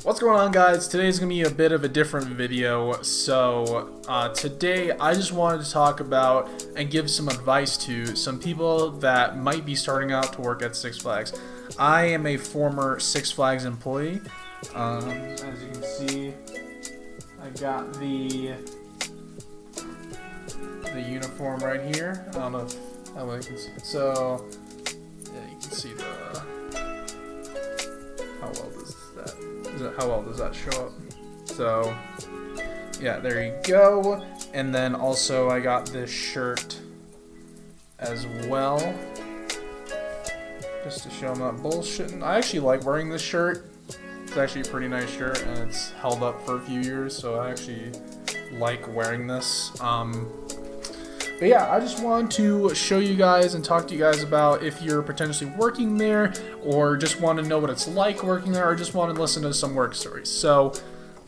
What's going on, guys? Today's gonna be a bit of a different video. So today I just wanted to talk about and give some advice to some people that might be starting out to work at Six Flags. I am a former Six Flags employee. As you can see, I got the uniform right here. I don't know if how well you can see it. So yeah, you can see how well does that show up? So yeah, there you go. And then also I got this shirt as well, just to show I'm not bullshitting. I actually like wearing this shirt. It's actually a pretty nice shirt, and it's held up for a few years, so I actually like wearing this. But yeah, I just wanted to show you guys and talk to you guys about if you're potentially working there, or just want to know what it's like working there, or just want to listen to some work stories. So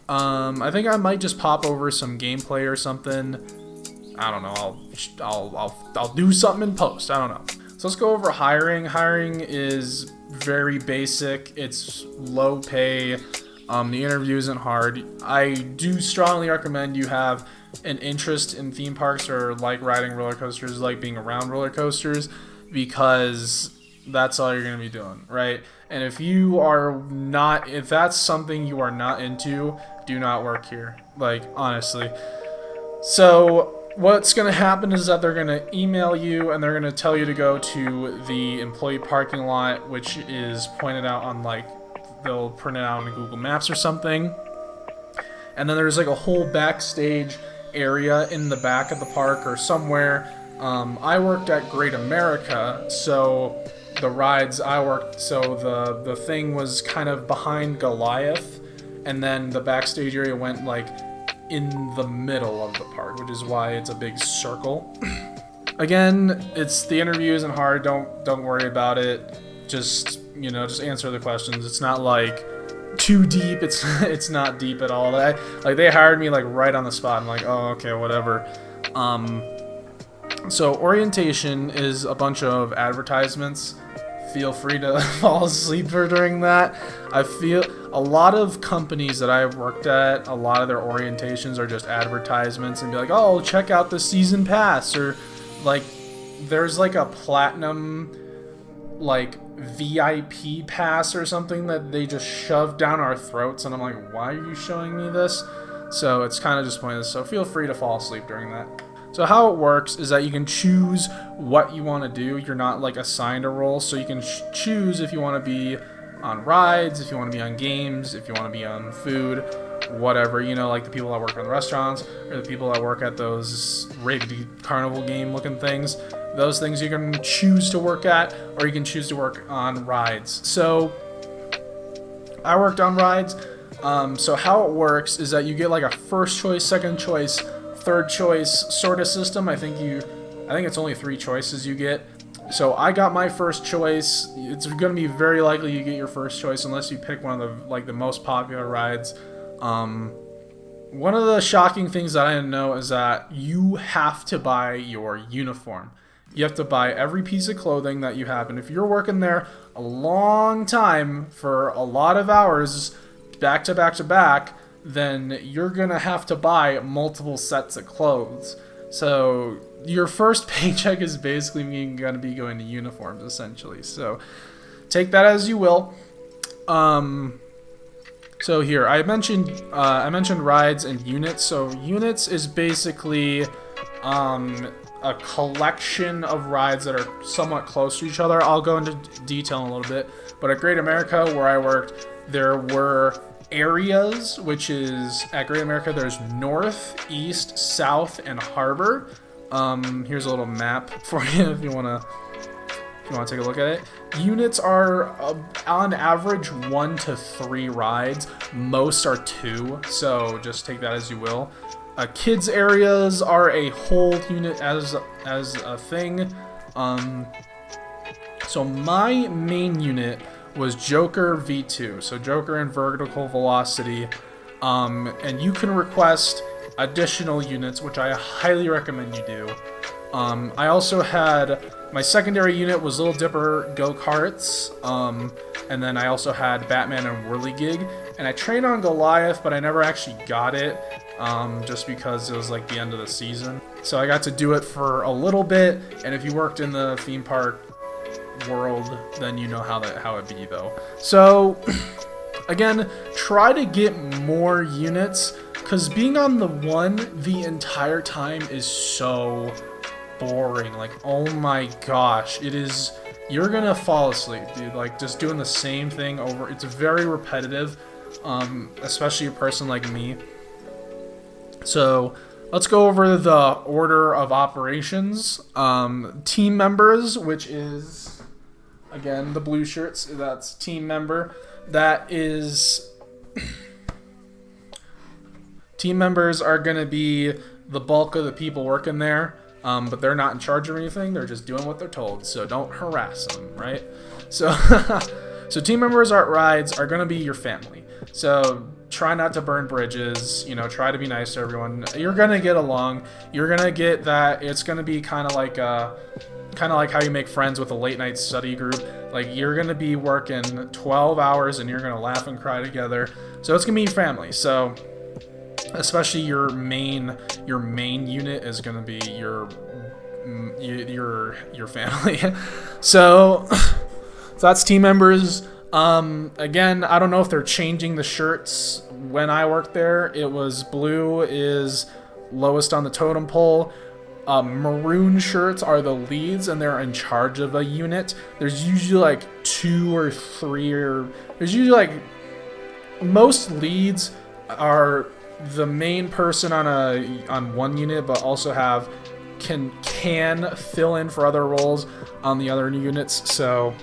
I think I might just pop over some gameplay or something. I don't know. I'll do something in post. I don't know. So let's go over hiring. Hiring is very basic. It's low pay. The interview isn't hard. I do strongly recommend you have an interest in theme parks, or like riding roller coasters, like being around roller coasters, because that's all you're going to be doing, right? And if that's something you are not into, do not work here, like, honestly. So what's going to happen is that they're going to email you and they're going to tell you to go to the employee parking lot, which is pointed out on, like, they'll print it out on Google Maps or something. And then there's like a whole backstage area in the back of the park or somewhere. I worked at Great America, so the rides I worked, so the thing was kind of behind Goliath, and then the backstage area went like in the middle of the park, which is why it's a big circle. Again, the interview isn't hard. Don't worry about it. Just answer the questions. It's not like too deep. It's not deep at all. They hired me like right on the spot. I'm like, oh, okay, whatever. So orientation is a bunch of advertisements. Feel free to fall asleep during that. I feel a lot of companies that I've worked at, a lot of their orientations are just advertisements and be like, oh, check out the season pass, or like there's like a platinum like VIP pass or something that they just shove down our throats, and I'm like, why are you showing me this? So it's kind of just pointless, so feel free to fall asleep during that. So how it works is that you can choose what you want to do. You're not like assigned a role, so you can choose if you want to be on rides, if you want to be on games, if you want to be on food, whatever, like the people that work in the restaurants, or the people that work at those rigged carnival game looking things. Those things you can choose to work at, or you can choose to work on rides. So I worked on rides. So how it works is that you get like a first choice, second choice, third choice sort of system. I think it's only 3 choices you get. So I got my first choice. It's going to be very likely you get your first choice unless you pick one of the most popular rides. One of the shocking things that I didn't know is that you have to buy your uniform. You have to buy every piece of clothing that you have, and if you're working there a long time for a lot of hours, back to back to back, then you're gonna have to buy multiple sets of clothes. So your first paycheck is basically gonna be going to uniforms, essentially. So take that as you will. So here I mentioned rides and units. So units is basically a collection of rides that are somewhat close to each other. I'll go into detail in a little bit, but at Great America, where I worked, there were areas, which is at Great America there's north, east, south, and harbor. Here's a little map for you if you want to take a look at it. Units are on average 1 to 3 rides. Most are 2, so just take that as you will. Kids areas are a whole unit as a thing. So my main unit was Joker V2, so Joker and Vertical Velocity, and you can request additional units, which I highly recommend you do. I also had, my secondary unit was Little Dipper go-karts, and then I also had Batman and Whirligig. and I trained on Goliath, but I never actually got it, just because it was like the end of the season. So I got to do it for a little bit, and if you worked in the theme park world, then you know how it be though. So again, try to get more units, because being on the 1 the entire time is so boring. Like, oh my gosh, it is. You're gonna fall asleep, dude. Like, just doing the same thing over. It's very repetitive, especially a person like me. So let's go over the order of operations. Team members, which is, again, the blue shirts. That's team member. That is... Team members are going to be the bulk of the people working there, but they're not in charge of anything. They're just doing what they're told, so don't harass them, right? So, so team members at rides are going to be your family. So try not to burn bridges, you know, try to be nice to everyone. You're going to get along. You're going to get that. It's going to be kind of like how you make friends with a late night study group. Like, you're going to be working 12 hours and you're going to laugh and cry together. So it's going to be your family. So especially your main unit is going to be your family. So that's team members. Again, I don't know if they're changing the shirts. When I worked there, it was blue is lowest on the totem pole. Maroon shirts are the leads, and they're in charge of a unit. There's usually like 2 or 3, or there's usually like, most leads are the main person on one unit, but also can fill in for other roles on the other units. So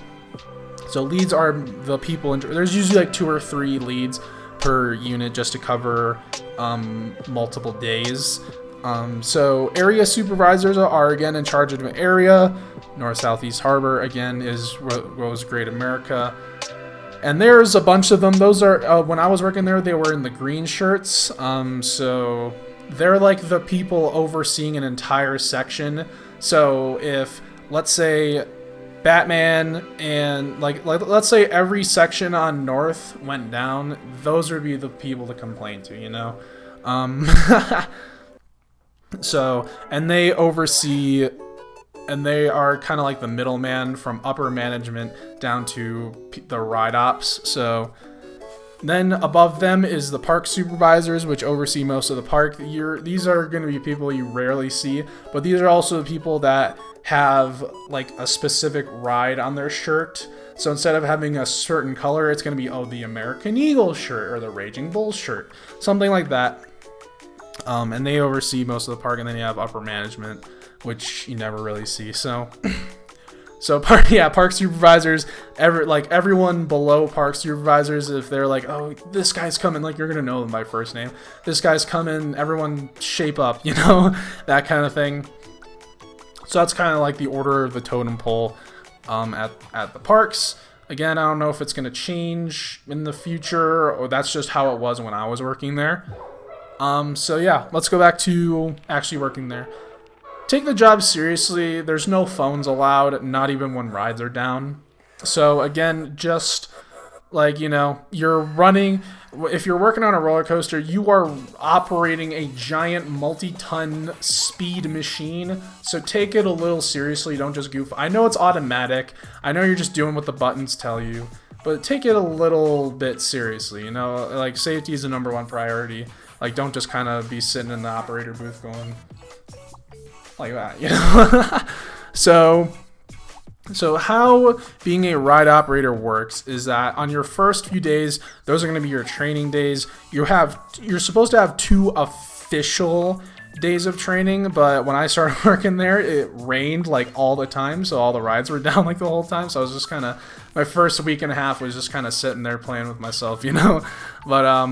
leads are the people there's usually like 2 or 3 leads per unit just to cover multiple days. So area supervisors are again in charge of an area. North Southeast Harbor again is Rose Great America. And there's a bunch of them. Those are, when I was working there, they were in the green shirts. So they're like the people overseeing an entire section. So if, let's say, Batman and like let's say every section on North went down, those would be the people to complain to, you know? So, and they oversee, and they are kind of like the middleman from upper management down to the ride ops. So then above them is the park supervisors, which oversee most of the park. These are going to be people you rarely see, but these are also the people that have like a specific ride on their shirt. So instead of having a certain color, it's going to be, oh, the American Eagle shirt or the Raging Bull shirt, something like that. And they oversee most of the park, and then you have upper management, which you never really see. So park supervisors, everyone below park supervisors, if they're like, oh, this guy's coming, like, you're gonna know them by first name. This guy's coming, everyone shape up, you know, that kind of thing. So that's kind of like the order of the totem pole at the parks. Again, I don't know if it's gonna change in the future, or that's just how it was when I was working there. So yeah, let's go back to actually working there. Take the job seriously. There's no phones allowed, not even when rides are down. So again, just like, you know, if you're working on a roller coaster, you are operating a giant multi-ton speed machine. So take it a little seriously. Don't just goof. I know it's automatic. I know you're just doing what the buttons tell you, but take it a little bit seriously, you know, like safety is the #1 priority. Like, don't just kind of be sitting in the operator booth going like that, you know? So how being a ride operator works is that on your first few days, those are going to be your training days. You're supposed to have 2 official days of training, but when I started working there, it rained like all the time, so all the rides were down like the whole time. So I was just kind of, my first week and a half was just kind of sitting there playing with myself, you know? But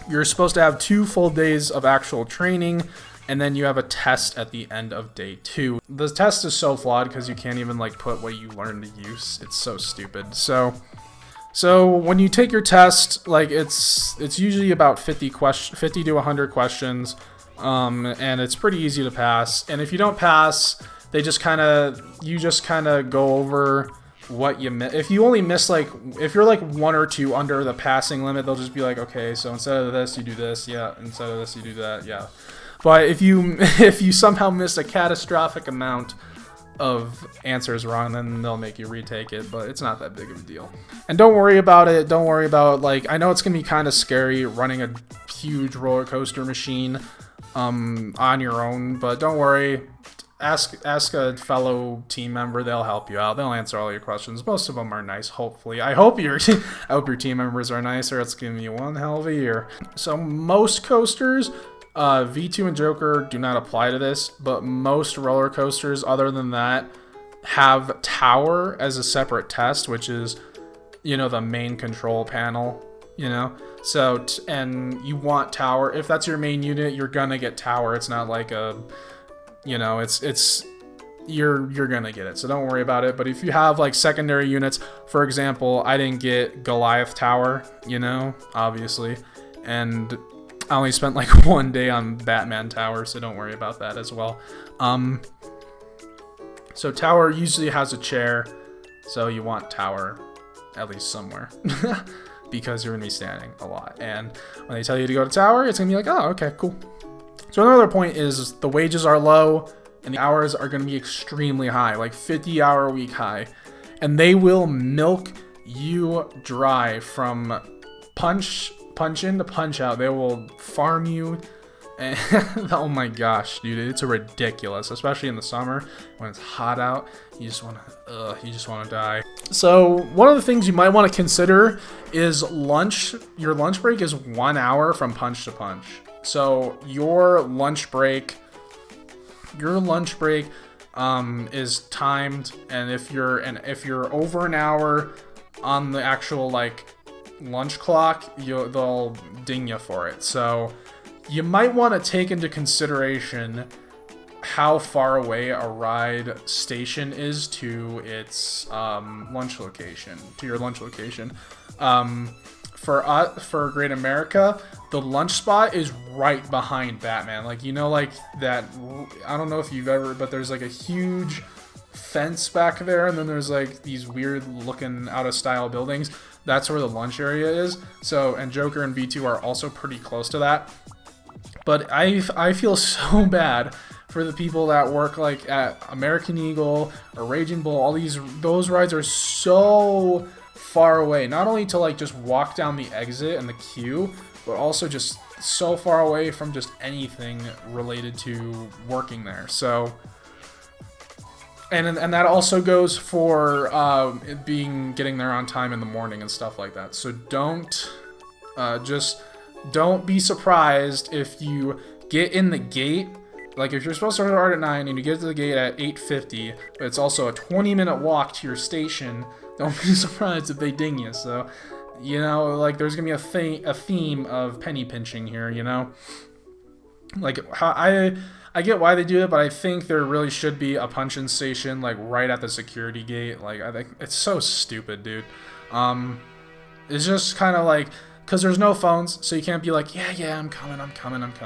you're supposed to have 2 full days of actual training, and then you have a test at the end of day 2. The test is so flawed because you can't even like put what you learned to use. It's so stupid. So when you take your test, like it's usually about 50 to 100 questions, and it's pretty easy to pass. And if you don't pass, you just kind of go over what you miss. If you only miss like, if you're like 1 or 2 under the passing limit, they'll just be like, okay, so instead of this, you do this, yeah. Instead of this, you do that, yeah. But if you somehow miss a catastrophic amount of answers wrong, then they'll make you retake it, but it's not that big of a deal. And don't worry about it. Don't worry about, like, I know it's gonna be kind of scary running a huge roller coaster machine on your own, but don't worry. Ask a fellow team member. They'll help you out. They'll answer all your questions. Most of them are nice, hopefully. I hope your team members are nice, or it's giving you one hell of a year. So most coasters, V2 and Joker do not apply to this, but most roller coasters other than that have Tower as a separate test, which is, you know, the main control panel, you know. So and you want Tower. If that's your main unit, you're gonna get Tower. It's not like a, you know, it's you're gonna get it, so don't worry about it. But if you have like secondary units, for example, I didn't get Goliath Tower, you know, obviously, and I only spent like 1 day on Batman Tower, so don't worry about that as well. So Tower usually has a chair, so you want Tower at least somewhere because you're gonna be standing a lot, and when they tell you to go to Tower, it's gonna be like, oh, okay, cool. So another point is the wages are low and the hours are going to be extremely high, like 50-hour-a-week high. And they will milk you dry from punch in to punch out. They will farm you. And oh my gosh, dude, it's ridiculous, especially in the summer when it's hot out. You just want to die. So one of the things you might want to consider is lunch. Your lunch break is 1 hour from punch to punch. So your lunch break is timed, and if you're over an hour on the actual like lunch clock, they'll ding you for it. So you might want to take into consideration how far away a ride station is to its lunch location, to your lunch location. For Great America, the lunch spot is right behind Batman. Like, you know, like that, I don't know if you've ever, but there's like a huge fence back there, and then there's like these weird looking out of style buildings. That's where the lunch area is. So, and Joker and V2 are also pretty close to that. But I feel so bad for the people that work like at American Eagle or Raging Bull. Those rides are so far away, not only to like just walk down the exit and the queue, but also just so far away from just anything related to working there. So, and that also goes for getting there on time in the morning and stuff like that. So don't be surprised if you get in the gate. Like, if you're supposed to start at 9 and you get to the gate at 8:50, but it's also a 20-minute walk to your station, don't be surprised if they ding you. So, you know, like, there's gonna be a theme of penny pinching here, you know? Like, I get why they do it, but I think there really should be a punch-in station, like, right at the security gate. Like, I think it's so stupid, dude. It's just kind of like, because there's no phones, so you can't be like, yeah, I'm coming. You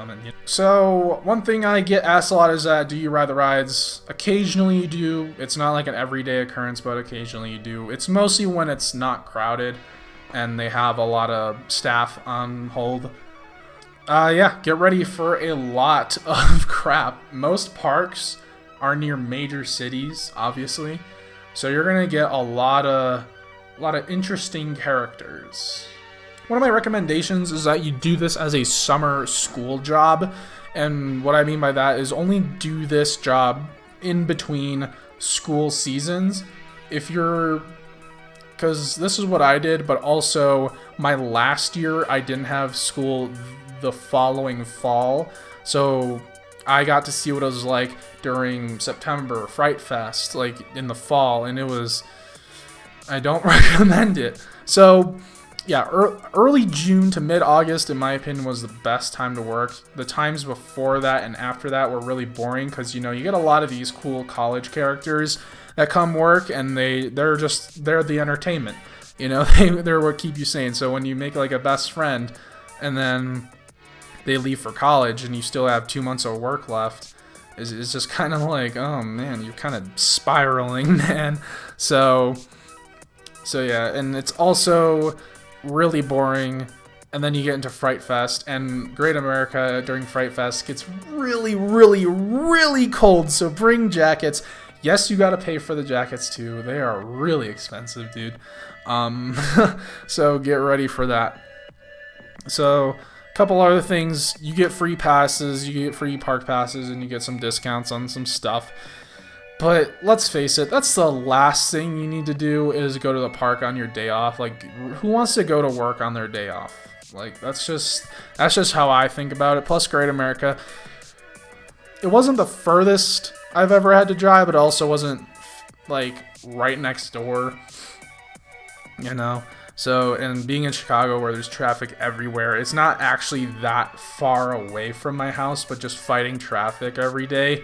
know? So one thing I get asked a lot is that, do you ride the rides? Occasionally you do. It's not like an everyday occurrence, but occasionally you do. It's mostly when it's not crowded and they have a lot of staff on hold. Yeah, get ready for a lot of crap. Most parks are near major cities, obviously, so you're gonna get a lot of interesting characters. One of my recommendations is that you do this as a summer school job, and what I mean by that is only do this job in between school seasons. Because this is what I did, but also my last year I didn't have school the following fall, so I got to see what it was like during September Fright Fest, like in the fall, and I don't recommend it. So yeah, early June to mid-August, in my opinion, was the best time to work. The times before that and after that were really boring because, you know, you get a lot of these cool college characters that come work, and they're the entertainment. You know, they're what keep you sane. So when you make like a best friend and then they leave for college and you still have 2 months of work left, it's just kind of like, oh man, you're kind of spiraling, man. So So yeah, and it's also really boring. And then you get into Fright Fest, and Great America during Fright Fest gets really, really, really cold. So bring jackets. Yes, you gotta pay for the jackets too. They are really expensive, dude. So get ready for that. So a couple other things: you get free passes, you get free park passes, and you get some discounts on some stuff. But let's face it, that's the last thing you need to do is go to the park on your day off. Like, who wants to go to work on their day off? Like, that's just how I think about it. Plus, Great America, it wasn't the furthest I've ever had to drive, but it also wasn't like right next door, you know. So, and being in Chicago where there's traffic everywhere, it's not actually that far away from my house, but just fighting traffic every day.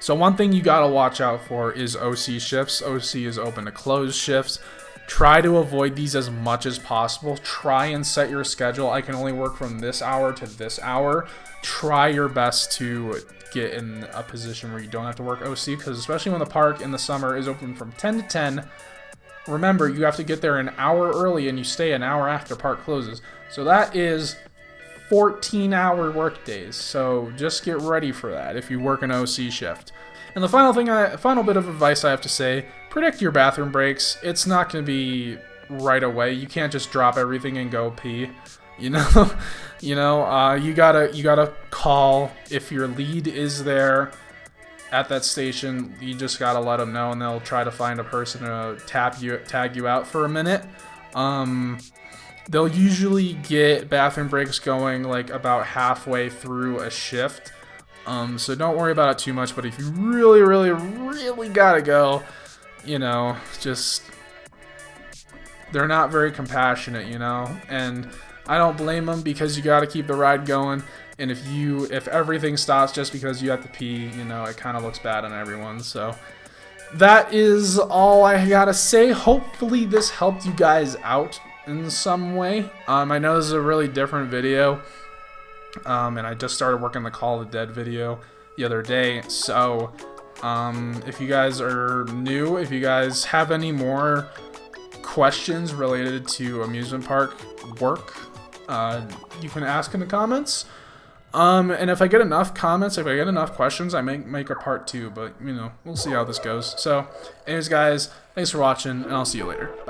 So one thing you gotta watch out for is OC shifts. OC is open to close shifts. Try to avoid these as much as possible. Try and set your schedule. I can only work from this hour to this hour. Try your best to get in a position where you don't have to work OC, because especially when the park in the summer is open from 10 to 10, remember, you have to get there an hour early and you stay an hour after park closes. So that is 14-hour work days. So just get ready for that if you work an OC shift. And the final bit of advice I have to say, predict your bathroom breaks. It's not going to be right away. You can't just drop everything and go pee. You know, you gotta call if your lead is there at that station. You just gotta let them know, and they'll try to find a person to tag you out for a minute. They'll usually get bathroom breaks going like about halfway through a shift. So don't worry about it too much, but if you really, really, really gotta go, you know, just, they're not very compassionate, you know, and I don't blame them, because you gotta keep the ride going, and if everything stops just because you have to pee, you know, it kind of looks bad on everyone. So that is all I gotta say. Hopefully this helped you guys out in some way. I know this is a really different video. And I just started working the Call of the Dead video the other day, so if you guys are new, if you guys have any more questions related to amusement park work, you can ask in the comments. And if I get enough comments, if I get enough questions, I may make a part 2, but you know, we'll see how this goes. So anyways guys, thanks for watching, and I'll see you later. Bye.